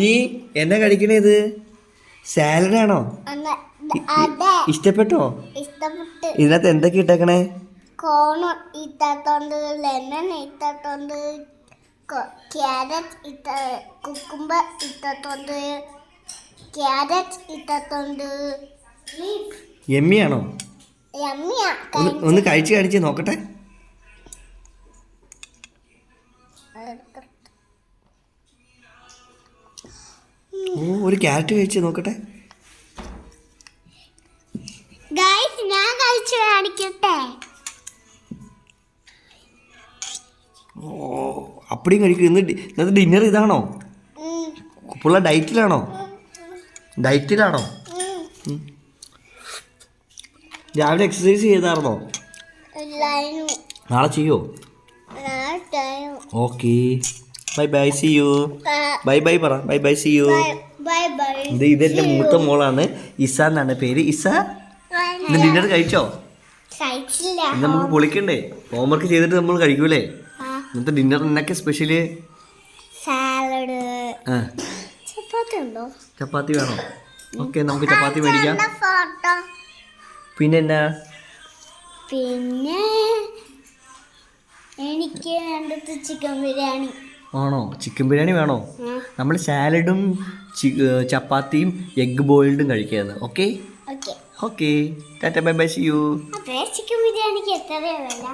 കുഞ്ഞി എന്നാ കഴിക്കണേത്? സാലഡാണോ? ഇഷ്ടപ്പെട്ടോ? ഇതിനകത്ത് എന്തൊക്കെ ഇട്ടേക്കണേ? കോൺ ഇട്ടോണ്ട്, ലെമൺ ഇട്ടോണ്ട്, ക്യാരറ്റ് കുക്കുംബർ ഇട്ടോണ്ട്, ക്യാരറ്റ് ഇട്ടോണ്ട്. യമ്മിയാണോ? യമ്മിയാ. ഒന്ന് കഴിച്ച് നോക്കട്ടെ. ഓ, ഒരു ക്യാരറ്റ് കഴിച്ച് നോക്കട്ടെ. ഗയ്സ്, ഞാൻ കഴിച്ചു കാണിക്കട്ടെ. ഓ, അപ്പടിയും കഴിക്കും. ഇന്നത്തെ ഡിന്നർ ഇതാണോ? പുള്ള ഡയറ്റിലാണോ? രാവിലെ എക്സസൈസ് ചെയ്തായിരുന്നോ? നാളെ ചെയ്യോ? Okay, bye bye, see you. Bye bye പറ. Bye bye, see you. ഇതെന്റെ മൂത്ത മോളാണ്, ഇസ എന്നാണ് പേര്. ഇസ, ഇന്ന് ഡിന്നർ കഴിച്ചോ? നമുക്ക് പൊളിക്കണ്ടേ? ഹോംവർക്ക് ചെയ്തിട്ട് നമ്മൾ കഴിക്കൂലേ? ഇന്നത്തെ ഡിന്നർ എന്നൊക്കെ സ്പെഷ്യല്? സാലഡ്. ചപ്പാത്തി വേണോ? ഓക്കെ, നമുക്ക് ചപ്പാത്തി മേടിക്കാം. പിന്നെ എനിക്ക് വേണ്ടത് ചിക്കൻ ബിരിയാണി ആണോ? ചിക്കൻ ബിരിയാണി വേണോ? നമ്മൾ സാലഡും ചപ്പാത്തിയും എഗ് ബോയിൽഡും കഴിക്കുന്നത്. Okay okay, tata, bye bye, see you. Chicken ബിരിയാണിക്ക് എത്രയാ വില?